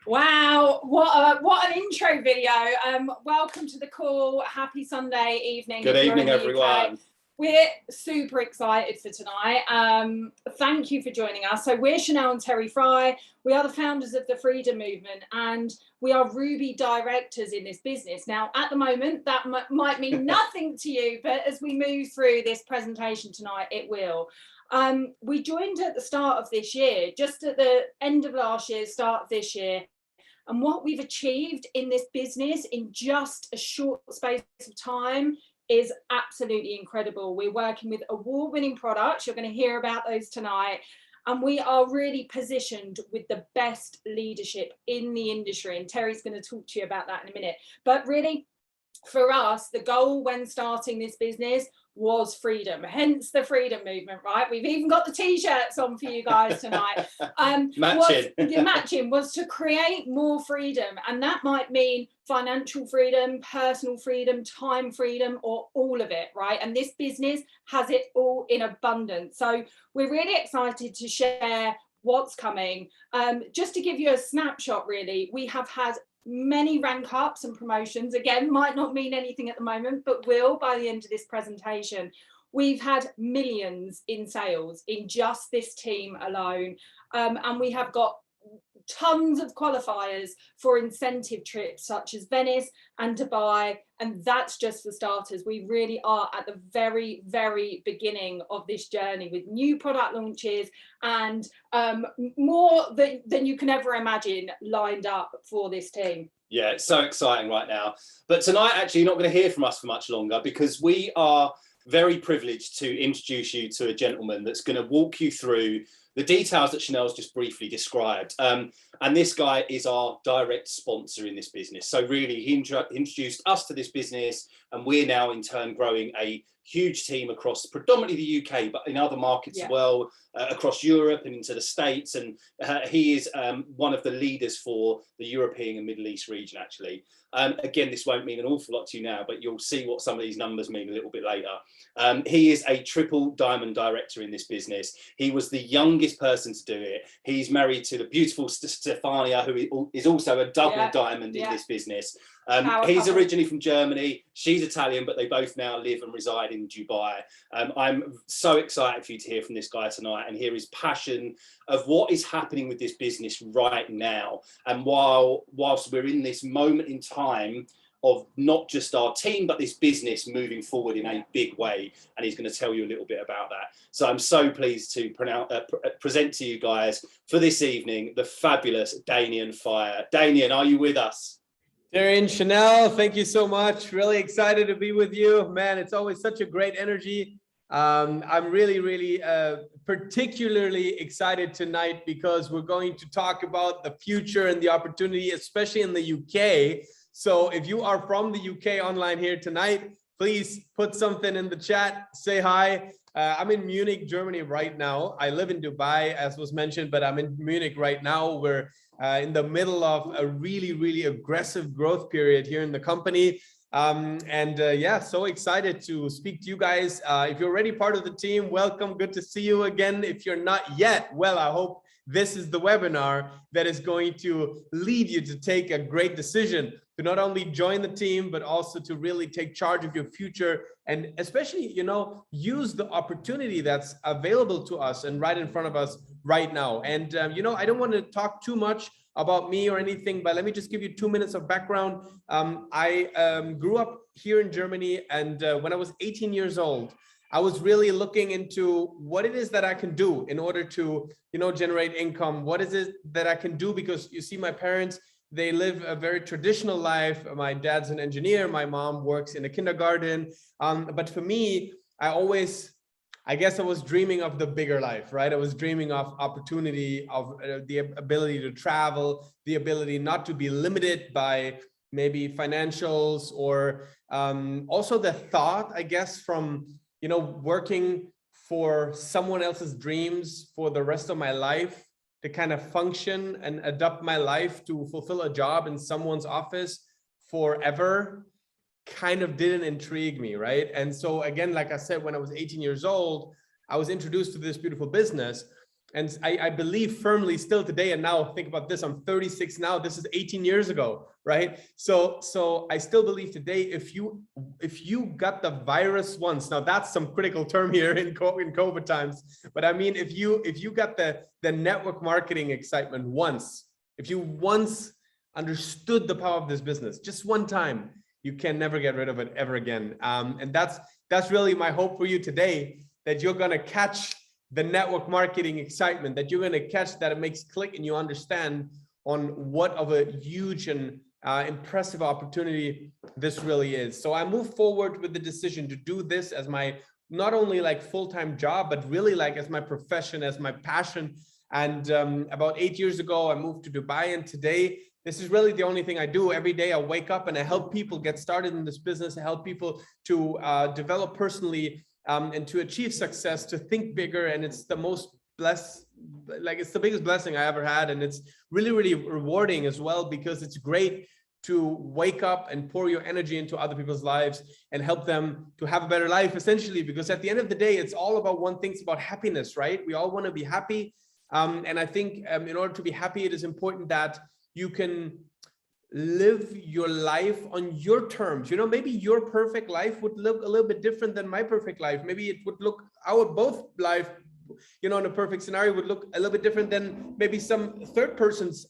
Wow, what an intro video. Welcome to the call. Happy Sunday evening. Good evening, everyone. We're super excited for tonight. Thank you for joining us. So we're Jeunesse and Terry Fry. We are the founders of the Freedom Movement, and we are Ruby directors in this business. Now, at the moment, that might mean nothing to you, but as we move through this presentation tonight, it will. We joined at the start of this year, just at the end of last year, start of this year. And what we've achieved in this business in just a short space of time is absolutely incredible. We're working with award-winning products. You're going to hear about those tonight. And we are really positioned with the best leadership in the industry. And Terry's going to talk to you about that in a minute. But really, for us, the goal when starting this business was freedom, hence the freedom movement, right? We've even got the t-shirts on for you guys tonight. Matching was to create more freedom, and that might mean financial freedom, personal freedom, time freedom, or all of it, right? And this business has it all in abundance. So we're really excited to share what's coming. Just to give you a snapshot, really, we have had many rank ups and promotions. Again, might not mean anything at the moment, but will by the end of this presentation. We've had millions in sales in just this team alone, and we have got tons of qualifiers for incentive trips such as Venice and Dubai, and that's just for starters. We really are at the very, very beginning of this journey with new product launches and more than you can ever imagine lined up for this team. Yeah, it's so exciting right now. But tonight, actually, you're not going to hear from us for much longer, because we are very privileged to introduce you to a gentleman that's going to walk you through the details that Chanel's just briefly described. And this guy is our direct sponsor in this business. So really, he introduced us to this business, and we're now in turn growing a huge team across predominantly the UK, but in other markets as well, across Europe and into the States. And he is one of the leaders for the European and Middle East region, actually. Again, this won't mean an awful lot to you now, but you'll see what some of these numbers mean a little bit later. He is a triple diamond director in this business. He was the youngest person to do it. He's married to the beautiful Stefania, who is also a double diamond in this business. He's originally from Germany. She's Italian, but they both now live and reside in Dubai. I'm so excited for you to hear from this guy tonight and hear his passion of what is happening with this business right now. And whilst we're in this moment in time of not just our team, but this business moving forward in a big way. And he's going to tell you a little bit about that. So I'm so pleased to present to you guys for this evening, the fabulous Danien Feier. Danien, are you with us? Darren, Chanel, thank you so much. Really excited to be with you. Man, it's always such a great energy. I'm really particularly excited tonight because we're going to talk about the future and the opportunity, especially in the UK. So if you are from the UK online here tonight, please put something in the chat, say hi. I'm in Munich, Germany right now. I live in Dubai, as was mentioned, but I'm in Munich right now. We're in the middle of a really aggressive growth period here in the company. Yeah, so excited to speak to you guys. If you're already part of the team, welcome. Good to see you again. If you're not yet, well, I hope this is the webinar that is going to lead you to take a great decision to not only join the team, but also to really take charge of your future and especially, you know, use the opportunity that's available to us and right in front of us right now. And, you know, I don't want to talk too much about me or anything, but let me just give you 2 minutes of background. I grew up here in Germany, and when I was 18 years old, I was really looking into what it is that I can do in order to, you know, generate income. What is it that I can do? Because you see, my parents, they live a very traditional life. My dad's an engineer. My mom works in a kindergarten. But for me, I guess I was dreaming of the bigger life, right? I was dreaming of opportunity, of the ability to travel, the ability not to be limited by maybe financials, or also the thought, I guess, from, you know, working for someone else's dreams for the rest of my life, to kind of function and adapt my life to fulfill a job in someone's office forever, kind of didn't intrigue me, right? And so again, like I said, when I was 18 years old, I was introduced to this beautiful business. And I believe firmly still today, and now think about this, I'm 36 now, this is 18 years ago, right? So I still believe today, if you got the virus once, now that's some critical term here in COVID times, but I mean, if you got the network marketing excitement once, if you once understood the power of this business, just one time, you can never get rid of it ever again. And that's really my hope for you today, that you're gonna catch the network marketing excitement, that you're going to catch that it makes click and you understand on what of a huge and impressive opportunity this really is. So I move forward with the decision to do this as my, not only like full-time job, but really like as my profession, as my passion. And about 8 years ago, I moved to Dubai, and today, this is really the only thing I do. Every day I wake up and I help people get started in this business. I help people to develop personally, and to achieve success, to think bigger. And it's the most blessed, like it's the biggest blessing I ever had. And it's really, really rewarding as well, because it's great to wake up and pour your energy into other people's lives and help them to have a better life, essentially, because at the end of the day, it's all about one thing. It's about happiness, right? We all want to be happy. And I think in order to be happy, it is important that you can live your life on your terms. You know, maybe your perfect life would look a little bit different than my perfect life. Maybe it would look, our both life, you know, in a perfect scenario would look a little bit different than maybe some third person's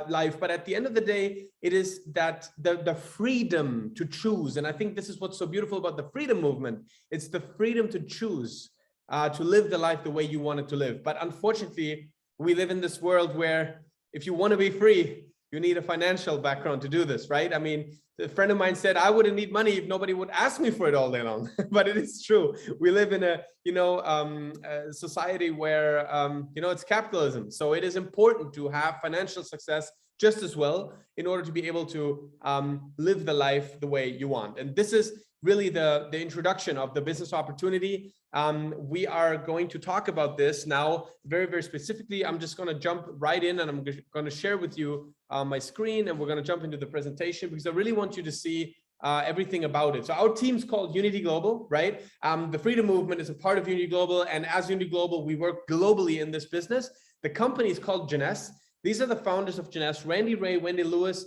life. But at the end of the day, it is that the freedom to choose. And I think this is what's so beautiful about the freedom movement. It's the freedom to choose to live the life the way you want it to live. But unfortunately, we live in this world where if you want to be free, you need a financial background to do this, right? I mean, a friend of mine said, I wouldn't need money if nobody would ask me for it all day long. But it is true. We live in a, a society where, it's capitalism. So it is important to have financial success just as well in order to be able to live the life the way you want. And this is really the introduction of the business opportunity. We are going to talk about this now very, very specifically. I'm just going to jump right in, and I'm going to share with you my screen, and we're going to jump into the presentation because I really want you to see everything about it. So our team's called Unity Global, right? The Freedom Movement is a part of Unity Global, and as Unity Global, we work globally in this business. The company is called Jeunesse. These are the founders of Jeunesse, Randy Ray, Wendy Lewis.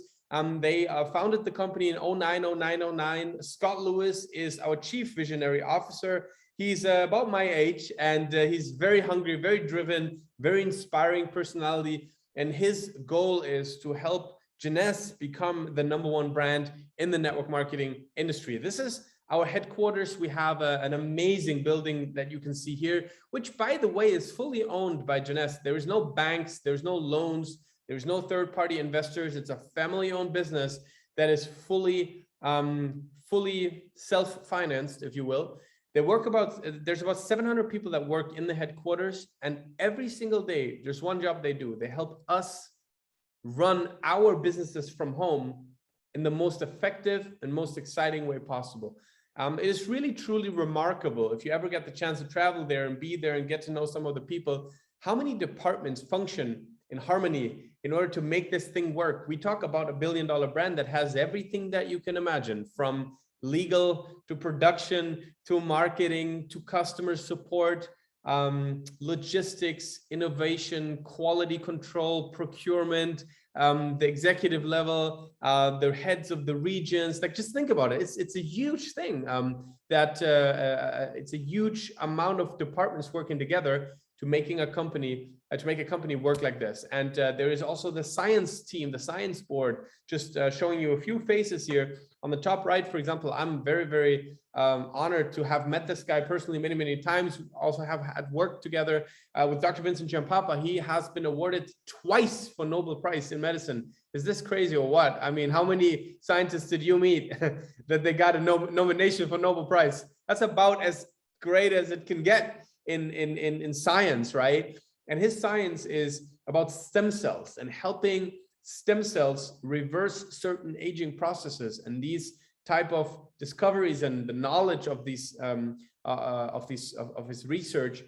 They founded the company in 09. Scott Lewis is our chief visionary officer. He's about my age, and he's very hungry, very driven, very inspiring personality. And his goal is to help Jeunesse become the #1 brand in the network marketing industry. This is our headquarters. We have an amazing building that you can see here, which, by the way, is fully owned by Jeunesse. There is no banks, there's no loans, there's no third-party investors. It's a family-owned business that is fully self-financed, if you will. There's about 700 people that work in the headquarters, and every single day, there's one job they do. They help us run our businesses from home in the most effective and most exciting way possible. It is really, truly remarkable, if you ever get the chance to travel there and be there and get to know some of the people, how many departments function in harmony in order to make this thing work. We talk about a $1 billion brand that has everything that you can imagine, from legal to production to marketing to customer support, logistics, innovation, quality control, procurement, the executive level, the heads of the regions. Like, just think about it. It's a huge thing, it's a huge amount of departments working together to making a company, to make a company work like this. And there is also the science team, the science board, just showing you a few faces here. On the top right, for example, I'm very, very honored to have met this guy personally many, many times. Also have had worked together with Dr. Vincent Giampapa. He has been awarded twice for Nobel Prize in medicine. Is this crazy or what? I mean, how many scientists did you meet that they got a nomination for Nobel Prize? That's about as great as it can get in science, right? And his science is about stem cells and helping stem cells reverse certain aging processes. And these type of discoveries and the knowledge of these of his research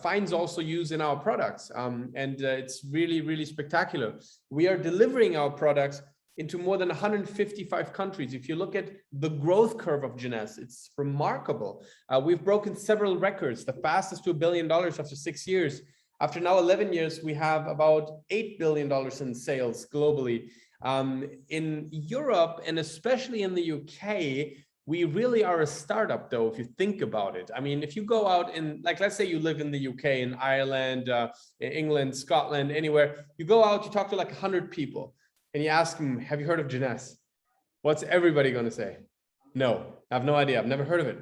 finds also use in our products, and it's really, really spectacular. We are delivering our products into more than 155 countries. If you look at the growth curve of Jeunesse, it's remarkable. We've broken several records, the fastest to $1 billion after 6 years. After now 11 years, we have about $8 billion in sales globally. In Europe, and especially in the UK, we really are a startup, though, if you think about it. I mean, if you go out in, like, let's say you live in the UK, in Ireland, in England, Scotland, anywhere, you go out, you talk to like 100 people, and you ask them, have you heard of Jeunesse? What's everybody going to say? No, I have no idea. I've never heard of it.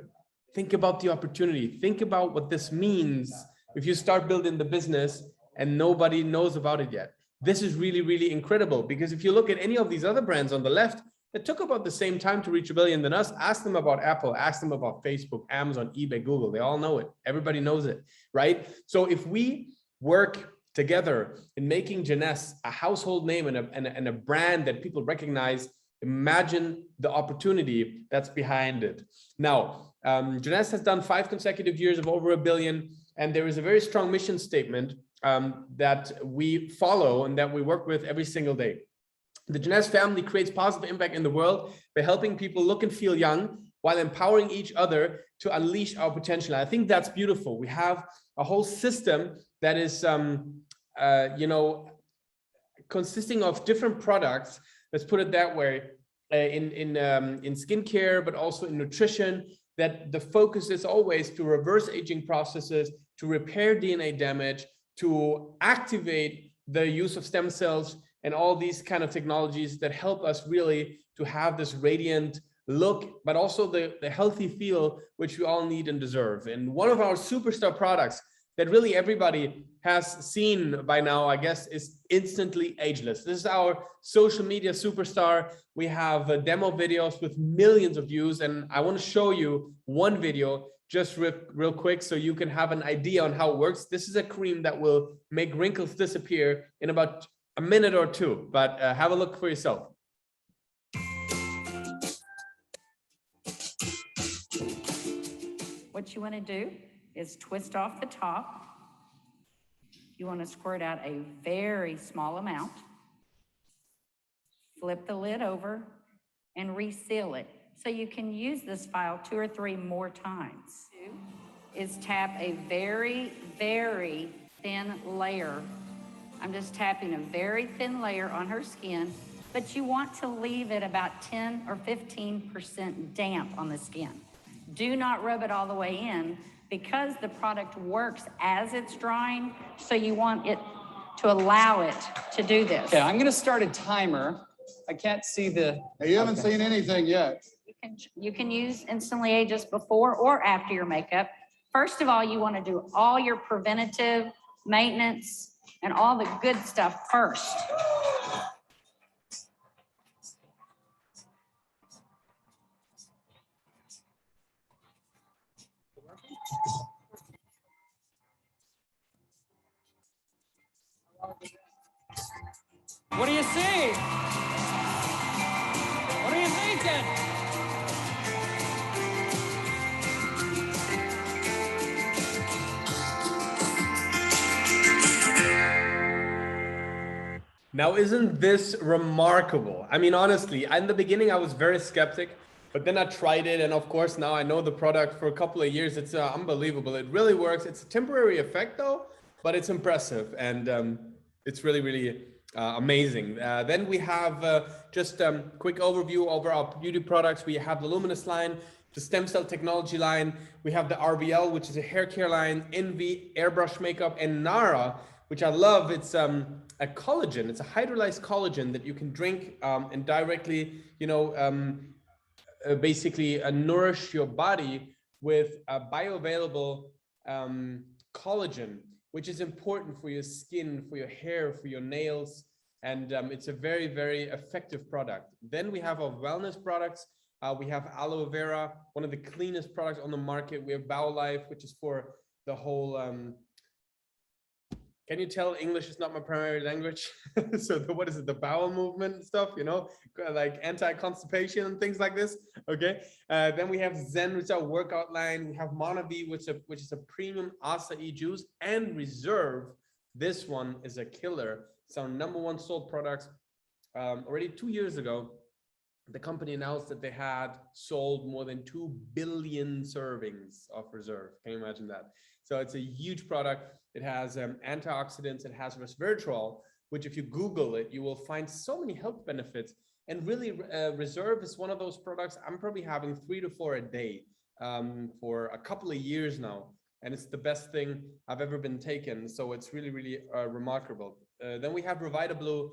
Think about the opportunity. Think about what this means if you start building the business and nobody knows about it yet. This is really, really incredible, because if you look at any of these other brands on the left, it took about the same time to reach 1 billion than us. Ask them about Apple, ask them about Facebook, Amazon, eBay, Google. They all know it. Everybody knows it, right? So if we work together in making Jeunesse a household name and a brand that people recognize, imagine the opportunity that's behind it. Now, Jeunesse has done 5 consecutive years of over 1 billion, and there is a very strong mission statement that we follow and that we work with every single day. The Jeunesse family creates positive impact in the world by helping people look and feel young while empowering each other to unleash our potential. I think that's beautiful. We have a whole system that is, you know, consisting of different products. Let's put it that way, in skincare, but also in nutrition. That the focus is always to reverse aging processes, to repair DNA damage, to activate the use of stem cells, and all these kind of technologies that help us really to have this radiant look, but also the healthy feel, which we all need and deserve. And one of our superstar products that really everybody has seen by now, I guess, is Instantly Ageless. This is our social media superstar. We have demo videos with millions of views, and I want to show you one video just real quick so you can have an idea on how it works. This is a cream that will make wrinkles disappear in about a minute or two, but have a look for yourself. What you want to do is twist off the top. You want to squirt out a very small amount, flip the lid over, and reseal it. So you can use this file 2 or 3 more times. Is tap a very, very thin layer. I'm just tapping a very thin layer on her skin, but you want to leave it about 10 or 15% damp on the skin. Do not rub it all the way in, because the product works as it's drying, so you want it to allow it to do this. Okay, I'm gonna start a timer. I can't see the... Hey, you haven't seen anything yet. You can use Instantly Ageless before or after your makeup. First of all, you want to do all your preventative maintenance and all the good stuff first. What do you see? What are you thinking? Now, isn't this remarkable? I mean, honestly, in the beginning, I was very skeptic, but then I tried it. And of course, now I know the product for a couple of years. It's unbelievable. It really works. It's a temporary effect, though, but it's impressive. And it's really, really amazing. Then we have just a quick overview over our beauty products. We have the Luminous line, the stem cell technology line. We have the RBL, which is a hair care line, Envy, airbrush makeup, and Nara, which I love. It's a collagen. It's a hydrolyzed collagen that you can drink and directly, you know, basically nourish your body with a bioavailable collagen, which is important for your skin, for your hair, for your nails. And it's a very, very effective product. Then we have our wellness products. We have aloe vera, one of the cleanest products on the market. We have BioLife, which is for the whole, can you tell English is not my primary language? So what is it, the bowel movement and stuff, you know, like anti-constipation and things like this, okay? Then we have Zen, which is our workout line. We have Monabi, which is a premium acai juice, and Reserve. This one is a killer. It's our #1 sold product. Already 2 years ago, the company announced that they had sold more than 2 billion servings of Reserve. Can you imagine that? So it's a huge product. It has antioxidants, it has resveratrol, which if you Google it, you will find so many health benefits. And really, Reserve is one of those products I'm probably having 3 to 4 a day for a couple of years now. And it's the best thing I've ever been taken. So it's really, really remarkable. Then we have RevitaBlue,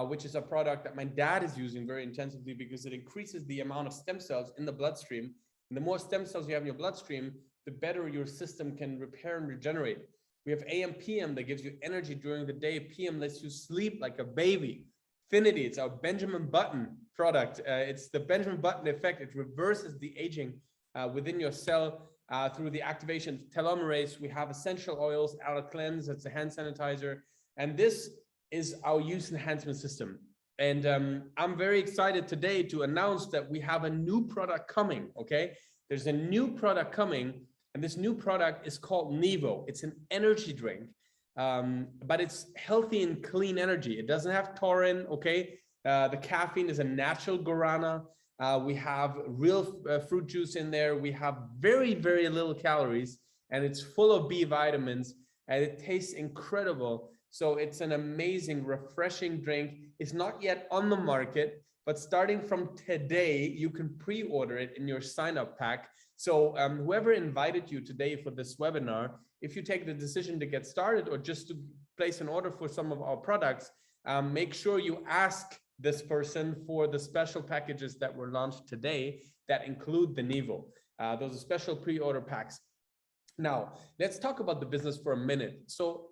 which is a product that my dad is using very intensively because it increases the amount of stem cells in the bloodstream. And the more stem cells you have in your bloodstream, the better your system can repair and regenerate. We have AM PM that gives you energy during the day. PM lets you sleep like a baby. Affinity, it's our Benjamin Button product. It's the Benjamin Button effect. It reverses the aging within your cell through the activation of telomerase. We have essential oils, Aloe Cleanse, it's a hand sanitizer. And this is our use enhancement system. And I'm very excited today to announce that we have a new product coming, okay? There's a new product coming, and this new product is called Nevo. It's an energy drink, but it's healthy and clean energy. It doesn't have taurine, okay? The caffeine is a natural guarana. We have real fruit juice in there. We have very, very little calories, and it's full of B vitamins, and it tastes incredible. So it's an amazing, refreshing drink. It's not yet on the market, but starting from today, you can pre-order it in your sign-up pack. So whoever invited you today for this webinar, if you take the decision to get started or just to place an order for some of our products, make sure you ask this person for the special packages that were launched today that include the Nevo. Those are special pre-order packs. Now, let's talk about the business for a minute. So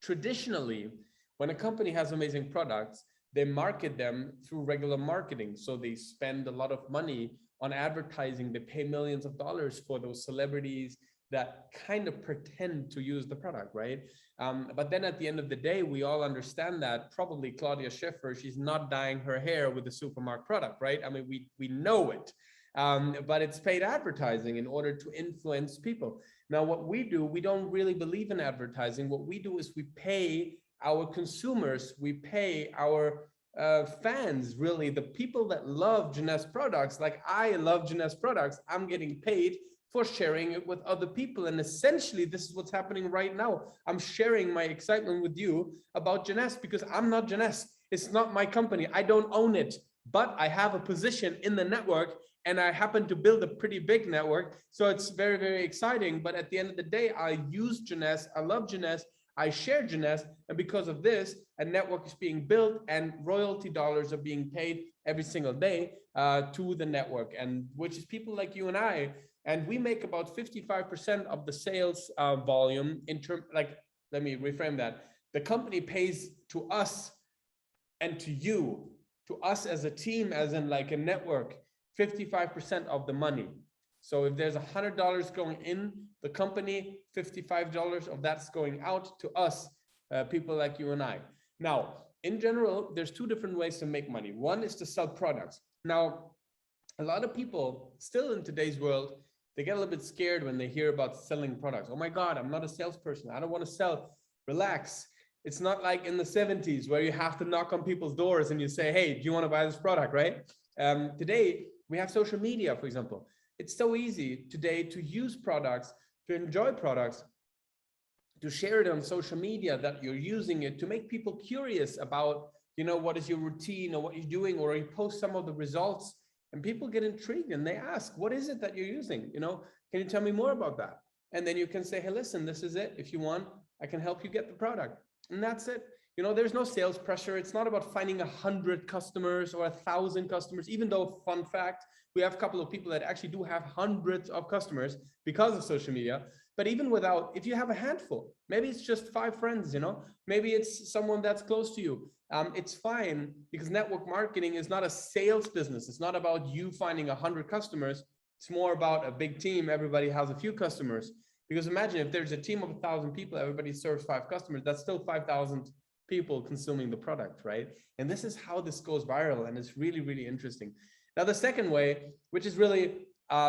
traditionally, when a company has amazing products, they market them through regular marketing. So they spend a lot of money on advertising. They pay millions of dollars for those celebrities that kind of pretend to use the product, right? But then at the end of the day, we all understand that probably Claudia Schiffer, she's not dyeing her hair with a Supermarkt product, right? I mean, we know it, but it's paid advertising in order to influence people. Now, what we do, we don't really believe in advertising. What we do is we pay our consumers, we pay our fans, really, the people that love Jeunesse products, like I love Jeunesse products, I'm getting paid for sharing it with other people. And essentially, this is what's happening right now. I'm sharing my excitement with you about Jeunesse because I'm not Jeunesse. It's not my company. I don't own it, but I have a position in the network and I happen to build a pretty big network. So it's very, very exciting. But at the end of the day, I use Jeunesse. I love Jeunesse. I share Jeunesse. And because of this, a network is being built and royalty dollars are being paid every single day to the network, and which is people like you and I. And we make about 55% of the sales volume in terms, like, let me reframe that. The company pays to us and to you, to us as a team, as in like a network, 55% of the money. So if there's $100 going in the company, $55 of that's going out to us, people like you and I. Now, in general, there's two different ways to make money. One is to sell products. Now, a lot of people still in today's world, they get a little bit scared when they hear about selling products. Oh my God, I'm not a salesperson. I don't want to sell. Relax. It's not like in the 70s where you have to knock on people's doors and you say, hey, do you want to buy this product, right? Today, we have social media, for example. It's so easy today to use products, to enjoy products, to share it on social media that you're using it, to make people curious about, you know, what is your routine or what you're doing, or you post some of the results. And people get intrigued and they ask, what is it that you're using? You know, can you tell me more about that? And then you can say, hey, listen, this is it. If you want, I can help you get the product. And that's it. You know, there's no sales pressure. It's not about finding 100 customers or 1,000 customers, even though, fun fact, we have a couple of people that actually do have hundreds of customers because of social media. But even without, if you have a handful, maybe it's just 5 friends, you know, maybe it's someone that's close to you. It's fine, because network marketing is not a sales business. It's not about you finding 100 customers. It's more about a big team. Everybody has a few customers. Because imagine if there's a team of 1,000 people, everybody serves 5 customers. That's still 5,000 people consuming the product, right? And this is how this goes viral. And it's really, really interesting. Now, the second way, which is really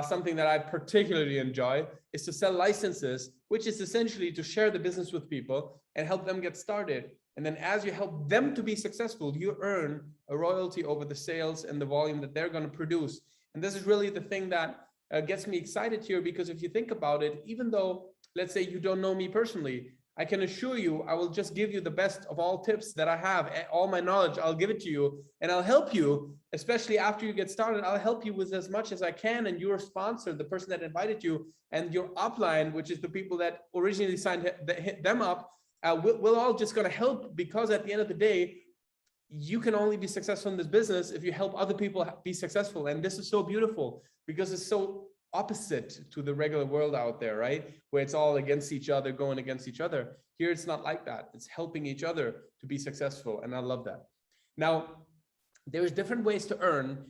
something that I particularly enjoy is to sell licenses, which is essentially to share the business with people and help them get started. And then as you help them to be successful, you earn a royalty over the sales and the volume that they're going to produce. And this is really the thing that gets me excited here, because if you think about it, even though, let's say you don't know me personally, I can assure you, I will just give you the best of all tips that I have, all my knowledge, I'll give it to you, and I'll help you, especially after you get started. I'll help you with as much as I can, and your sponsor, the person that invited you, and your upline, which is the people that originally signed them up, we're all just going to help, because at the end of the day, you can only be successful in this business if you help other people be successful. And this is so beautiful, because it's so opposite to the regular world out there, right? Where it's all against each other, going against each other. Here, it's not like that. It's helping each other to be successful. And I love that. Now, there's different ways to earn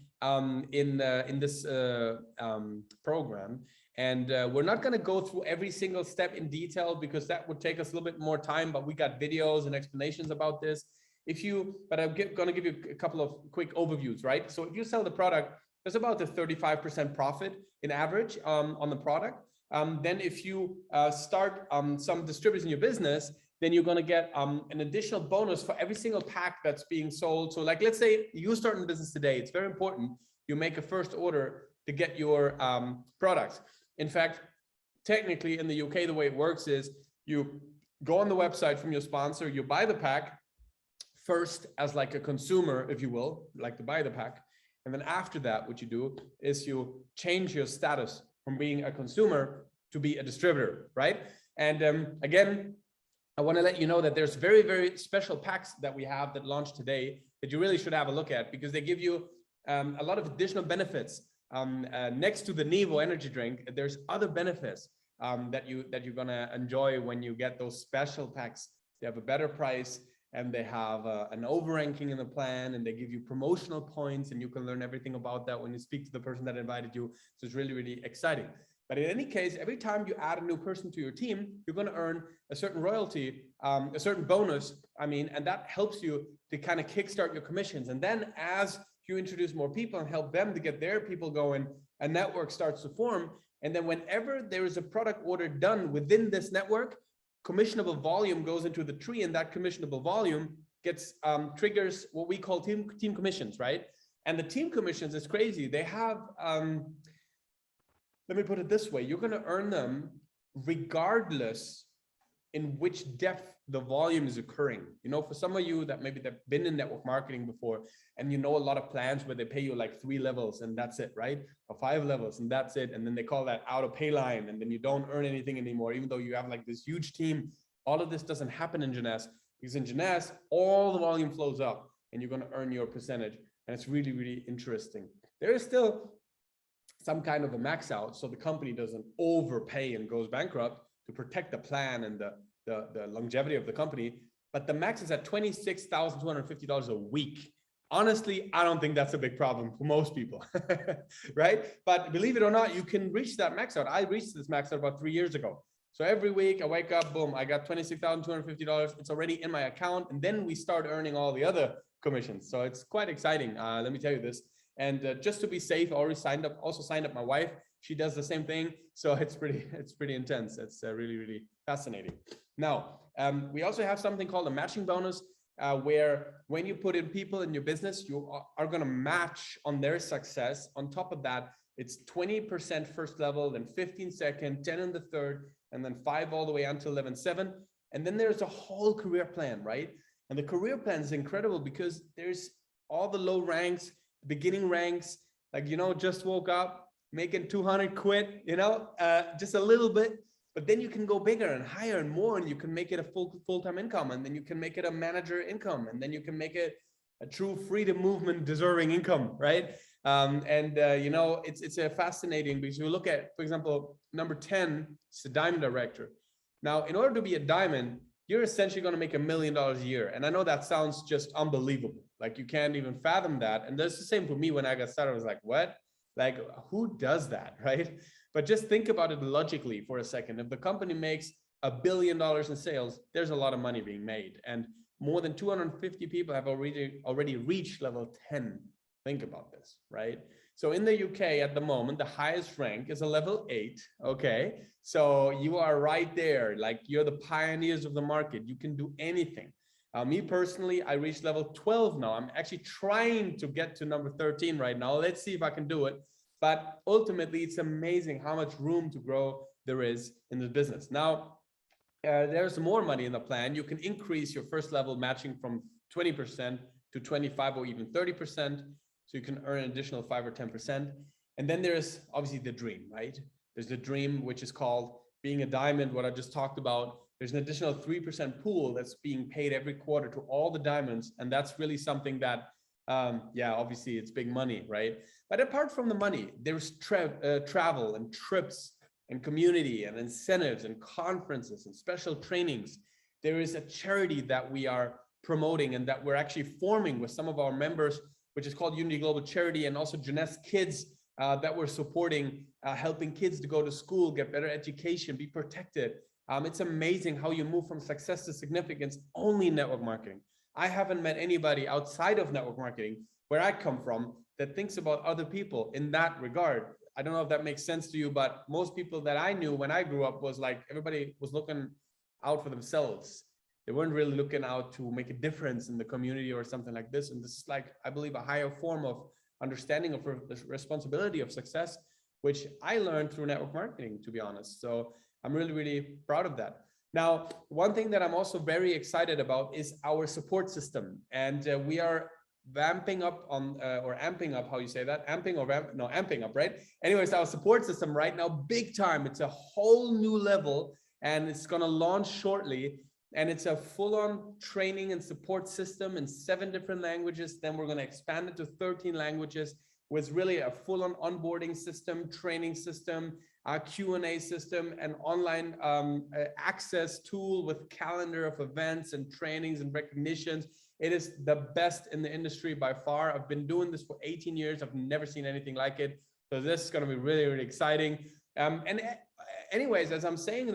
in this program. And we're not going to go through every single step in detail, because that would take us a little bit more time, but we got videos and explanations about this. But I'm going to give you a couple of quick overviews, right? So if you sell the product, there's about a 35% profit in average on the product. Then if you start some distributors in your business, then you're going to get an additional bonus for every single pack that's being sold. So like, let's say you start in business today. It's very important you make a first order to get your products. In fact, technically in the UK, the way it works is you go on the website from your sponsor, you buy the pack first as like a consumer, if you will, like to buy the pack. And then after that, what you do is you change your status from being a consumer to be a distributor, right? And again, I want to let you know that there's very, very special packs that we have that launched today that you really should have a look at, because they give you a lot of additional benefits. Next to the Nevo energy drink, there's other benefits that you're going to enjoy when you get those special packs. They have a better price, and they have an overranking in the plan, and they give you promotional points, and you can learn everything about that when you speak to the person that invited you. So it's really, really exciting. But in any case, every time you add a new person to your team, you're going to earn a certain royalty, a certain bonus, and that helps you to kind of kickstart your commissions. And then as you introduce more people and help them to get their people going, a network starts to form. And then whenever there is a product order done within this network, commissionable volume goes into the tree, and that commissionable volume gets triggers what we call team commissions, right? And the team commissions is crazy. They have, let me put it this way, you're going to earn them regardless in which depth the volume is occurring. For some of you that maybe they've been in network marketing before, and a lot of plans where they pay you like 3 levels and that's it, right? Or 5 levels and that's it. And then they call that out of pay line, and then you don't earn anything anymore, even though you have like this huge team. All of this doesn't happen in Jeunesse, because in Jeunesse, all the volume flows up and you're going to earn your percentage. And it's really, really interesting. There is still some kind of a max out, so the company doesn't overpay and goes bankrupt, to protect the plan and the longevity of the company. But the max is at $26,250 a week. Honestly, I don't think that's a big problem for most people, right? But believe it or not, you can reach that max out. I reached this max out about 3 years ago. So every week I wake up, boom, I got $26,250. It's already in my account. And then we start earning all the other commissions. So it's quite exciting. Let me tell you this. And just to be safe, I already signed up my wife. She does the same thing. So it's pretty intense. It's really, really fascinating. Now, we also have something called a matching bonus, where when you put in people in your business, you are going to match on their success. On top of that, it's 20% first level, then 15 second, 10 in the third, and then 5 all the way until 11/7. And then there's a whole career plan, right? And the career plan is incredible, because there's all the low ranks, beginning ranks, like, just woke up making 200 quid, just a little bit. But then you can go bigger and higher and more, and you can make it a full-time income, and then you can make it a manager income, and then you can make it a true freedom movement deserving income, right? It's a fascinating, because you look at, for example, number 10, it's the diamond director. Now, in order to be a diamond, you're essentially going to make $1 million a year. And I know that sounds just unbelievable. Like, you can't even fathom that. And that's the same for me when I got started. I was like, what? Like, who does that, right? But just think about it logically for a second. If the company makes $1 billion in sales, there's a lot of money being made. And more than 250 people have already reached level 10. Think about this, right? So in the UK at the moment, the highest rank is a level 8. Okay. So you are right there. Like you're the pioneers of the market. You can do anything. Me personally, I reached level 12 now. I'm actually trying to get to number 13 right now. Let's see if I can do it. But ultimately, it's amazing how much room to grow there is in the business. Now, there's more money in the plan. You can increase your first level matching from 20% to 25 or even 30%. So you can earn an additional 5 or 10%. And then there's obviously the dream, right? There's the dream, which is called being a diamond, what I just talked about. There's an additional 3% pool that's being paid every quarter to all the diamonds. And that's really something that, yeah, obviously it's big money, right? But apart from the money, there's travel and trips and community and incentives and conferences and special trainings. There is a charity that we are promoting and that we're actually forming with some of our members, which is called Unity Global Charity, and also Jeunesse Kids that we're supporting, helping kids to go to school, get better education, be protected. It's amazing how you move from success to significance only in network marketing. I haven't met anybody outside of network marketing, where I come from, that thinks about other people in that regard. I don't know if that makes sense to you, but most people that I knew when I grew up was like, everybody was looking out for themselves. They weren't really looking out to make a difference in the community or something like this. And this is like, I believe, a higher form of understanding of the responsibility of success, which I learned through network marketing, to be honest. So I'm really, really proud of that. Now, one thing that I'm also very excited about is our support system. And we are vamping up on, or amping up, how you say that? Amping or vamp? No, amping up, right? Anyways, our support system right now, big time. It's a whole new level and it's gonna launch shortly. And it's a full-on training and support system in 7 different languages. Then we're gonna expand it to 13 languages with really a full-on onboarding system, training system, a Q&A system, an online access tool with calendar of events and trainings and recognitions. It is the best in the industry by far. I've been doing this for 18 years. I've never seen anything like it. So this is going to be really, really exciting. And anyways, as I'm saying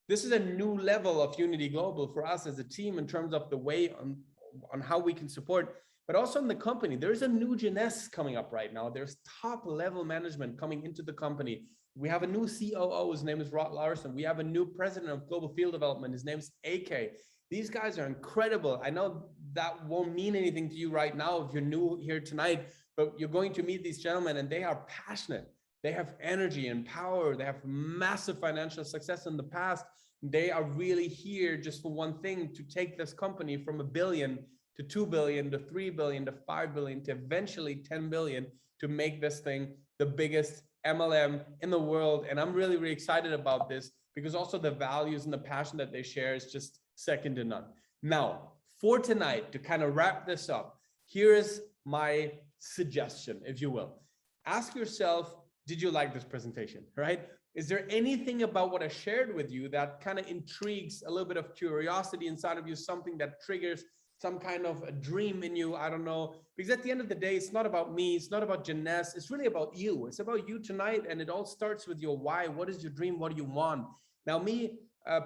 this is a new level of Unity Global for us as a team in terms of the way on how we can support, but also in the company. There's a new Jeunesse coming up right now. There's top level management coming into the company. We have a new COO, his name is Rod Larson. We have a new president of global field development. His name is AK. These guys are incredible. I know that won't mean anything to you right now if you're new here tonight, but you're going to meet these gentlemen and they are passionate. They have energy and power. They have massive financial success in the past. They are really here just for one thing, to take this company from $1 billion to 2 billion to 3 billion to 5 billion to eventually 10 billion, to make this thing the biggest MLM in the world. And I'm really, really excited about this because also the values and the passion that they share is just second to none. Now, for tonight, to kind of wrap this up, here is my suggestion, if you will. Ask yourself, did you like this presentation, right? Is there anything about what I shared with you that kind of intrigues a little bit of curiosity inside of you, something that triggers some kind of a dream in you? I don't know, because at the end of the day, it's not about me, it's not about Jeunesse, it's really about you. It's about you tonight, and it all starts with your why. What is your dream? What do you want? Now, me,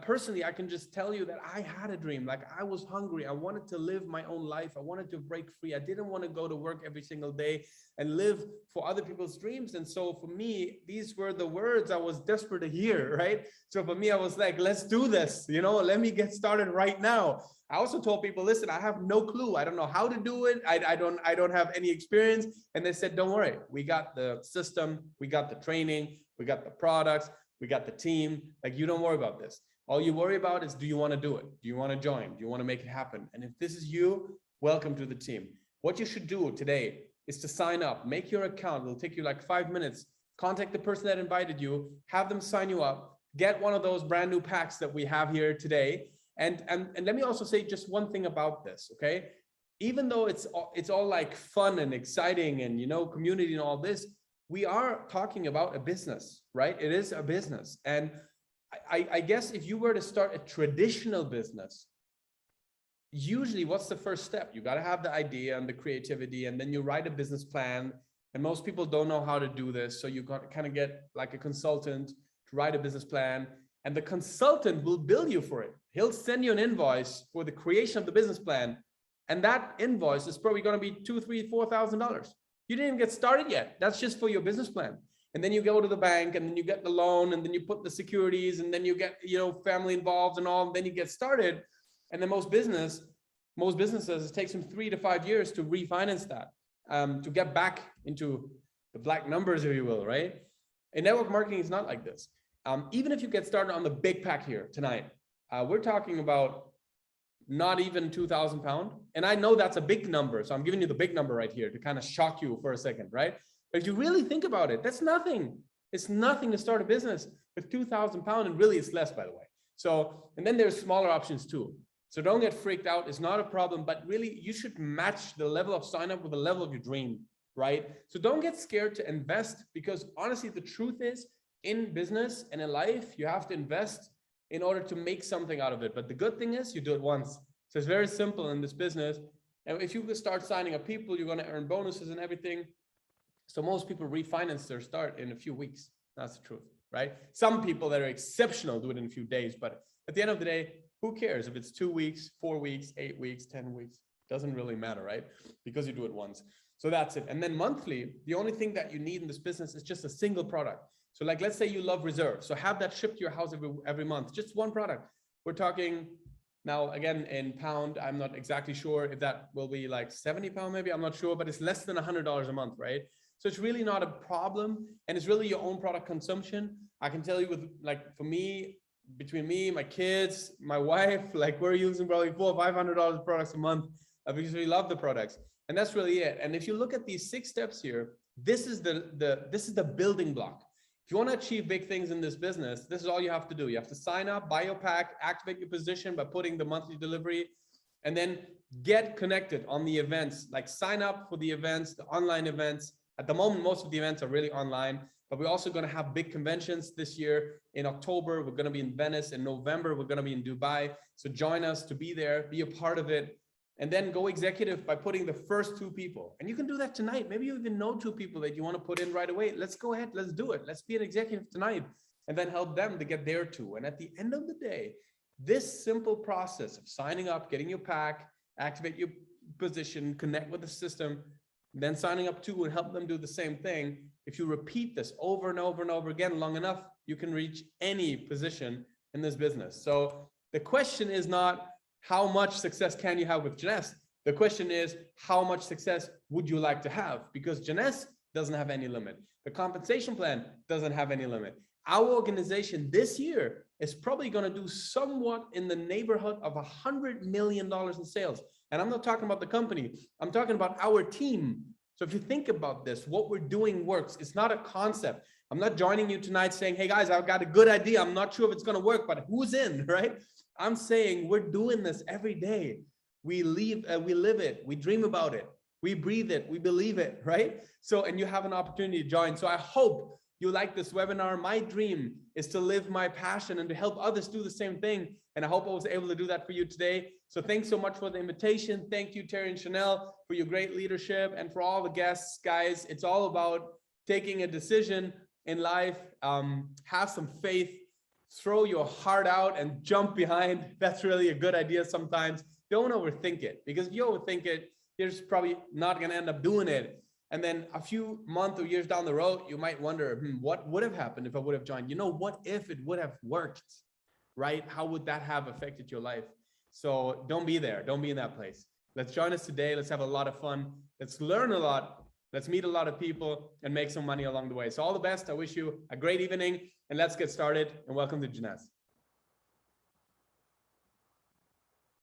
personally, I can just tell you that I had a dream. Like, I was hungry. I wanted to live my own life. I wanted to break free. I didn't want to go to work every single day and live for other people's dreams. And so for me, these were the words I was desperate to hear, right? So for me, I was like, let's do this, you know, let me get started right now. I also told people, listen, I have no clue. I don't know how to do it. I don't have any experience. And they said, don't worry. We got the system. We got the training. We got the products. We got the team. Like, you don't worry about this. All you worry about is, do you want to do it? Do you want to join? Do you want to make it happen? And if this is you, welcome to the team. What you should do today is to sign up, make your account. It'll take you like 5 minutes. Contact the person that invited you, have them sign you up, get one of those brand new packs that we have here today. And let me also say just one thing about this, okay? Even though it's all like fun and exciting and, you know, community and all this, we are talking about a business, right? It is a business. And I guess if you were to start a traditional business, usually what's the first step? You got to have the idea and the creativity, and then you write a business plan. And most people don't know how to do this. So you got to kind of get like a consultant to write a business plan, and the consultant will bill you for it. He'll send you an invoice for the creation of the business plan. And that invoice is probably going to be $2,000, $3,000, $4,000. You didn't even get started yet. That's just for your business plan. And then you go to the bank and then you get the loan and then you put the securities and then you get, family involved and all, and then you get started. And then most businesses, it takes them 3 to 5 years to refinance that, to get back into the black numbers, if you will, right? And network marketing is not like this. Even if you get started on the big pack here tonight, we're talking about not even £2,000. And I know that's a big number. So I'm giving you the big number right here to kind of shock you for a second, right? But if you really think about it, that's nothing. It's nothing to start a business with £2,000, and really it's less, by the way. So, and then there's smaller options too. So don't get freaked out. It's not a problem, but really you should match the level of sign up with the level of your dream, right? So don't get scared to invest, because honestly, the truth is, in business and in life, you have to invest in order to make something out of it. But the good thing is you do it once. So it's very simple in this business. And if you start signing up people, you're going to earn bonuses and everything. So most people refinance their start in a few weeks. That's the truth, right? Some people that are exceptional do it in a few days, but at the end of the day, who cares if it's 2 weeks, 4 weeks, 8 weeks, 10 weeks, doesn't really matter, right? Because you do it once. So that's it. And then monthly, the only thing that you need in this business is just a single product. So like, let's say you love Reserve. So have that shipped to your house every month, just one product. We're talking now, again, in pound, I'm not exactly sure if that will be like £70 maybe, I'm not sure, but it's less than $100 a month, right? So it's really not a problem. And it's really your own product consumption. I can tell you with, like, for me, between me, my kids, my wife, like we're using probably $400 or $500 products a month because we love the products. And that's really it. And if you look at these 6 steps here, this is the building block. If you want to achieve big things in this business, this is all you have to do. You have to sign up, buy your pack, activate your position by putting the monthly delivery, and then get connected on the events, like sign up for the events, the online events. At the moment, most of the events are really online, but we're also going to have big conventions this year. In October, we're going to be in Venice. In November, we're going to be in Dubai. So join us to be there, be a part of it. And then go executive by putting the first 2 people. And you can do that tonight. Maybe you even know 2 people that you want to put in right away. Let's go ahead. Let's do it. Let's be an executive tonight and then help them to get there too. And at the end of the day, this simple process of signing up, getting your pack, activate your position, connect with the system, then signing up too and help them do the same thing. If you repeat this over and over and over again long enough, you can reach any position in this business. So the question is not, how much success can you have with Jeunesse? The question is, how much success would you like to have? Because Jeunesse doesn't have any limit. The compensation plan doesn't have any limit. Our organization this year is probably going to do somewhat in the neighborhood of $100 million in sales. And I'm not talking about the company. I'm talking about our team. So if you think about this, what we're doing works. It's not a concept. I'm not joining you tonight saying, hey guys, I've got a good idea. I'm not sure if it's going to work, but who's in, right? I'm saying we're doing this every day. We live it. We dream about it. We breathe it. We believe it, right? So, and you have an opportunity to join. So I hope you like this webinar. My dream is to live my passion and to help others do the same thing. And I hope I was able to do that for you today. So thanks so much for the invitation. Thank you, Terry and Chanel, for your great leadership, and for all the guests, guys. It's all about taking a decision in life. Have some faith. Throw your heart out and jump behind. That's really a good idea sometimes. Don't overthink it, because if you overthink it, you're just probably not going to end up doing it. And then a few months or years down the road, you might wonder, what would have happened if I would have joined? You know, what if it would have worked, right? How would that have affected your life? So don't be there. Don't be in that place. Let's join us today. Let's have a lot of fun. Let's learn a lot. Let's meet a lot of people and make some money along the way. So all the best. I wish you a great evening, and let's get started, and welcome to Jeunesse.